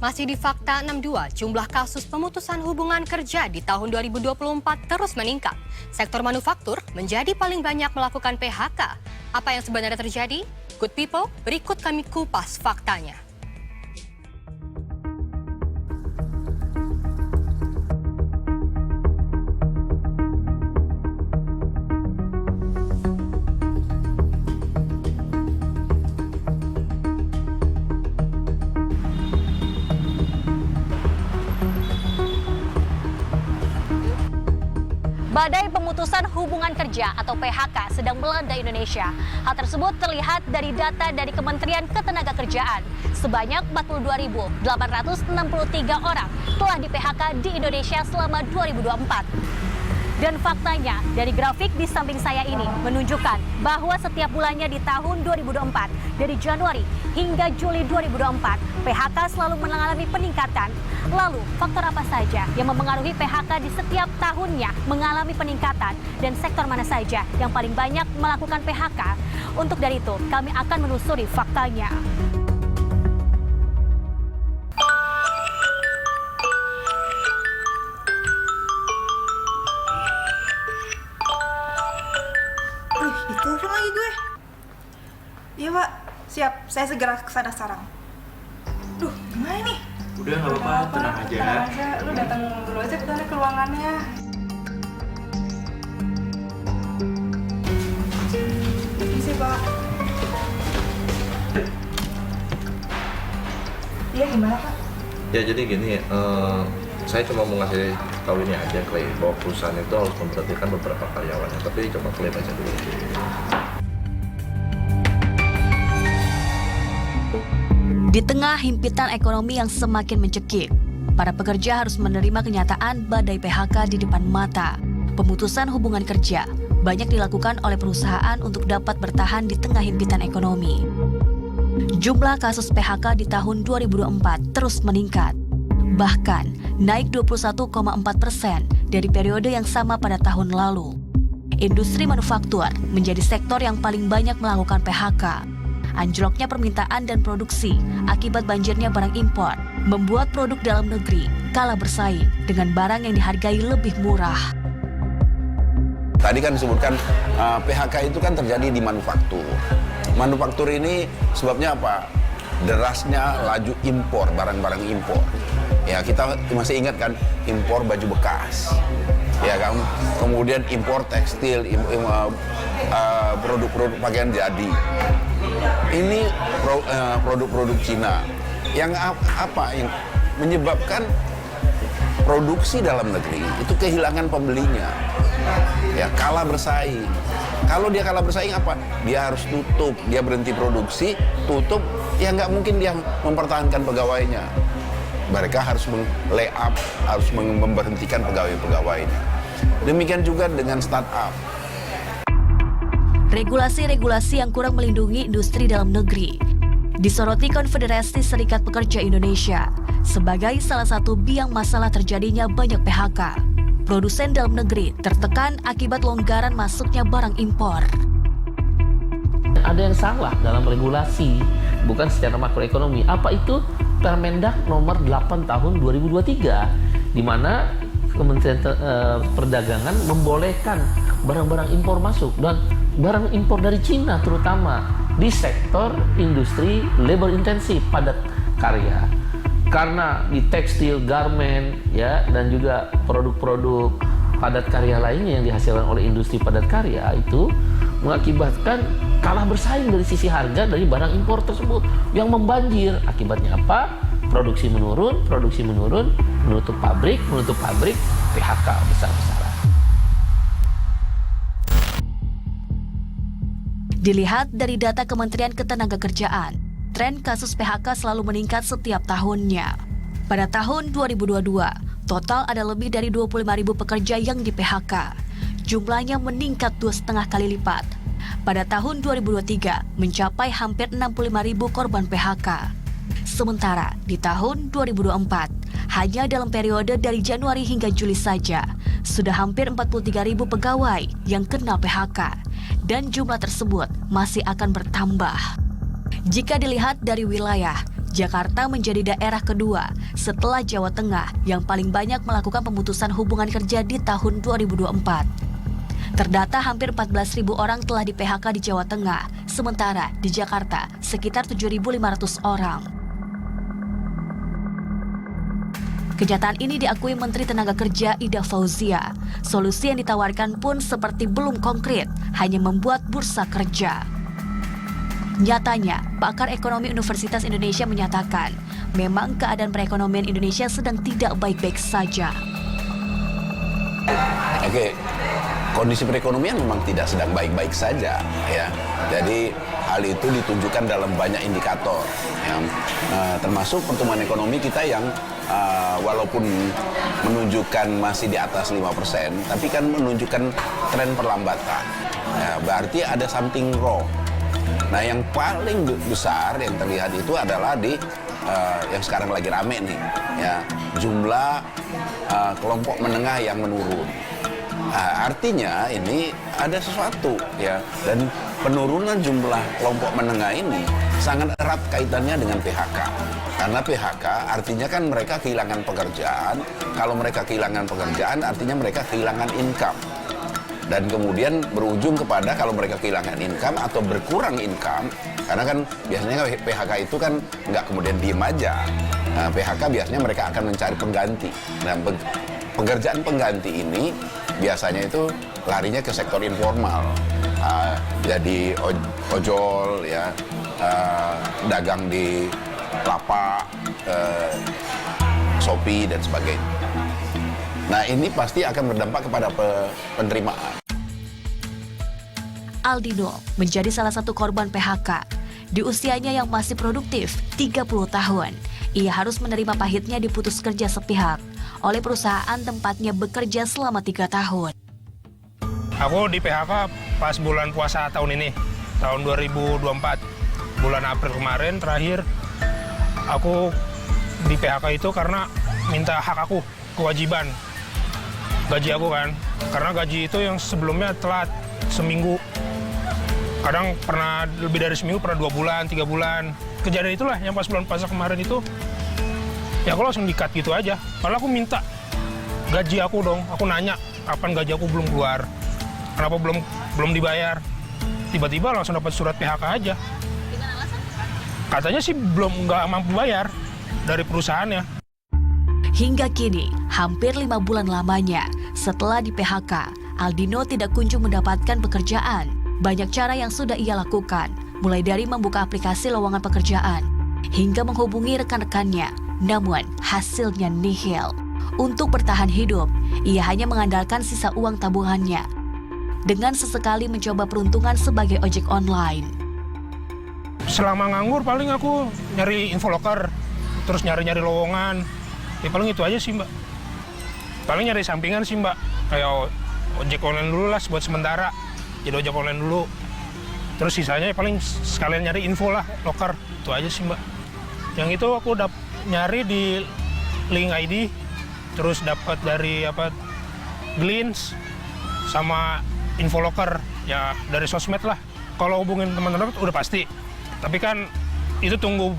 Masih di Fakta 62, jumlah kasus pemutusan hubungan kerja di tahun 2024 terus meningkat. Sektor manufaktur menjadi paling banyak melakukan PHK. Apa yang sebenarnya terjadi? Good people, berikut kami kupas faktanya. Badai pemutusan hubungan kerja atau PHK sedang melanda Indonesia. Hal tersebut terlihat dari data dari Kementerian Ketenagakerjaan. Sebanyak 42.863 orang telah di-PHK di Indonesia selama 2024. Dan faktanya, dari grafik di samping saya ini menunjukkan bahwa setiap bulannya di tahun 2024, dari Januari hingga Juli 2024, PHK selalu mengalami peningkatan. Lalu, faktor apa saja yang mempengaruhi PHK di setiap tahunnya mengalami peningkatan dan sektor mana saja yang paling banyak melakukan PHK? Untuk dari itu, kami akan menelusuri faktanya. Ditelepon lagi gue. Iya pak, siap. Saya segera kesana sekarang. Duh, gimana nih? Udah nggak apa-apa, tenang aja. Lu datang dulu aja ke ruangannya. Permisi pak. Iya gimana pak? Ya jadi gini, saya cuma mau ngasih tahu ini aja, Clay, bahwa perusahaan itu harus memperhatikan beberapa karyawannya. Tapi coba Clay baca dulu. Di tengah himpitan ekonomi yang semakin mencekik, para pekerja harus menerima kenyataan badai PHK di depan mata. Pemutusan hubungan kerja banyak dilakukan oleh perusahaan untuk dapat bertahan di tengah himpitan ekonomi. Jumlah kasus PHK di tahun 2024 terus meningkat, bahkan naik 21,4% dari periode yang sama pada tahun lalu. Industri manufaktur menjadi sektor yang paling banyak melakukan PHK. Anjloknya permintaan dan produksi akibat banjirnya barang impor membuat produk dalam negeri kalah bersaing dengan barang yang dihargai lebih murah. Tadi kan disebutkan PHK itu kan terjadi di manufaktur. Manufaktur ini sebabnya apa? Derasnya laju impor, barang-barang impor. Ya, kita masih ingat kan impor baju bekas. Ya kan, kemudian impor tekstil, produk-produk pakaian jadi. Ini produk-produk Cina yang apa yang menyebabkan produksi dalam negeri itu kehilangan pembelinya, ya kalah bersaing. Kalau dia kalah bersaing apa? Dia harus tutup, dia berhenti produksi, tutup, ya nggak mungkin dia mempertahankan pegawainya. Mereka harus lay up, harus memberhentikan pegawai-pegawainya. Demikian juga dengan startup. Regulasi-regulasi yang kurang melindungi industri dalam negeri disoroti Konfederasi Serikat Pekerja Indonesia sebagai salah satu biang masalah terjadinya banyak PHK. Produsen dalam negeri tertekan akibat longgaran masuknya barang impor. Ada yang salah dalam regulasi, bukan secara makroekonomi. Apa itu? Permendak nomor 8 tahun 2023, di mana Kementerian Perdagangan membolehkan barang-barang impor masuk, dan barang impor dari Cina terutama di sektor industri labor intensif, padat karya. Karena di tekstil, garment, ya, dan juga produk-produk padat karya lainnya yang dihasilkan oleh industri padat karya itu mengakibatkan kalah bersaing dari sisi harga dari barang impor tersebut yang membanjir. Akibatnya apa? Produksi menurun, menutup pabrik, PHK besar-besaran. Dilihat dari data Kementerian Ketenagakerjaan, tren kasus PHK selalu meningkat setiap tahunnya. Pada tahun 2022, total ada lebih dari 25.000 pekerja yang di-PHK. Jumlahnya meningkat 2,5 kali lipat. Pada tahun 2023, mencapai hampir 65.000 korban PHK. Sementara di tahun 2024, hanya dalam periode dari Januari hingga Juli saja, sudah hampir 43.000 pegawai yang kena PHK. Dan jumlah tersebut masih akan bertambah. Jika dilihat dari wilayah, Jakarta menjadi daerah kedua setelah Jawa Tengah yang paling banyak melakukan pemutusan hubungan kerja di tahun 2024. Terdata hampir 14.000 orang telah di PHK di Jawa Tengah, sementara di Jakarta sekitar 7.500 orang. Kenyataan ini diakui Menteri Tenaga Kerja Ida Fauzia. Solusi yang ditawarkan pun seperti belum konkret, hanya membuat bursa kerja. Nyatanya, pakar ekonomi Universitas Indonesia menyatakan, memang keadaan perekonomian Indonesia sedang tidak baik-baik saja. Oke, kondisi perekonomian memang tidak sedang baik-baik saja, ya. Jadi hal itu ditunjukkan dalam banyak indikator, ya. Termasuk pertumbuhan ekonomi kita yang walaupun menunjukkan masih di atas 5%, tapi kan menunjukkan tren perlambatan. Ya, berarti ada something wrong. Nah, yang paling besar yang terlihat itu adalah di yang sekarang lagi rame nih, ya, jumlah kelompok menengah yang menurun. Artinya ini ada sesuatu, ya, dan penurunan jumlah kelompok menengah ini sangat erat kaitannya dengan PHK. Karena PHK artinya kan mereka kehilangan pekerjaan. Kalau mereka kehilangan pekerjaan artinya mereka kehilangan income. Dan kemudian berujung kepada kalau mereka kehilangan income atau berkurang income, karena kan biasanya PHK itu kan nggak kemudian diem aja. Nah, PHK biasanya mereka akan mencari pengganti. Nah, pekerjaan pengganti ini biasanya itu larinya ke sektor informal, jadi ojol, ya, dagang di lapak, Shopee dan sebagainya. Nah, ini pasti akan berdampak kepada penerimaan. Aldino menjadi salah satu korban PHK. Di usianya yang masih produktif, 30 tahun, ia harus menerima pahitnya diputus kerja sepihak oleh perusahaan tempatnya bekerja selama 3 tahun. Aku di PHK pas bulan puasa tahun ini, tahun 2024. Bulan April kemarin terakhir, aku di PHK itu karena minta hak aku, kewajiban. Gaji aku kan, karena gaji itu yang sebelumnya telat seminggu. Kadang pernah lebih dari seminggu, pernah 2 bulan, 3 bulan. Kejadian itulah yang pas bulan puasa kemarin itu, ya aku langsung di-cut gitu aja. Malah aku minta gaji aku dong, aku nanya kapan gaji aku belum keluar, kenapa belum dibayar. Tiba-tiba langsung dapat surat PHK aja. Dengan alasan? Katanya sih nggak mampu bayar dari perusahaannya. Hingga kini, hampir 5 bulan lamanya, setelah di PHK, Aldino tidak kunjung mendapatkan pekerjaan. Banyak cara yang sudah ia lakukan, mulai dari membuka aplikasi lowongan pekerjaan, hingga menghubungi rekan-rekannya, namun hasilnya nihil. Untuk bertahan hidup, ia hanya mengandalkan sisa uang tabungannya, dengan sesekali mencoba peruntungan sebagai ojek online. Selama nganggur paling aku nyari infoloker, terus nyari-nyari lowongan. Ya paling itu aja sih, Mbak. Paling nyari sampingan sih, Mbak. Kayak ojek online dulu lah buat sementara. Jadi ojek online dulu. Terus sisanya paling sekalian nyari info lah, loker. Itu aja sih, Mbak. Yang itu aku nyari di link ID, terus dapat dari Glints sama infoloker, ya dari sosmed lah. Kalau hubungin teman-teman udah pasti. Tapi kan itu tunggu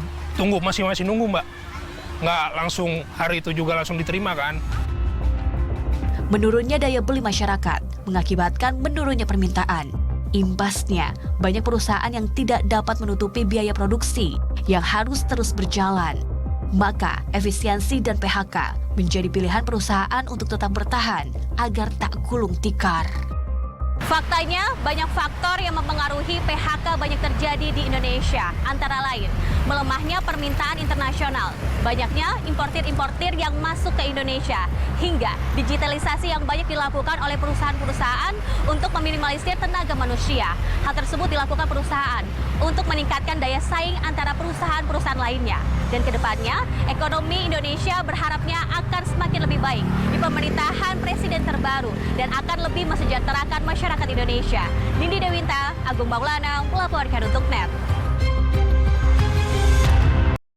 masih nunggu, Mbak. Nggak langsung hari itu juga langsung diterima kan. Menurunnya daya beli masyarakat mengakibatkan menurunnya permintaan. Imbasnya, banyak perusahaan yang tidak dapat menutupi biaya produksi yang harus terus berjalan. Maka, efisiensi dan PHK menjadi pilihan perusahaan untuk tetap bertahan agar tak gulung tikar. Faktanya, banyak faktor yang mempengaruhi PHK banyak terjadi di Indonesia. Antara lain, melemahnya permintaan internasional, banyaknya importir-importir yang masuk ke Indonesia, hingga digitalisasi yang banyak dilakukan oleh perusahaan-perusahaan untuk meminimalisir tenaga manusia. Hal tersebut dilakukan perusahaan untuk meningkatkan daya saing antara perusahaan-perusahaan lainnya. Dan kedepannya, ekonomi Indonesia berharapnya akan semakin lebih baik di pemerintahan presiden terbaru dan akan lebih mesejahterakan masyarakat Indonesia. Nindi Dewinta, Agung Maulana, melaporkan untuk NET.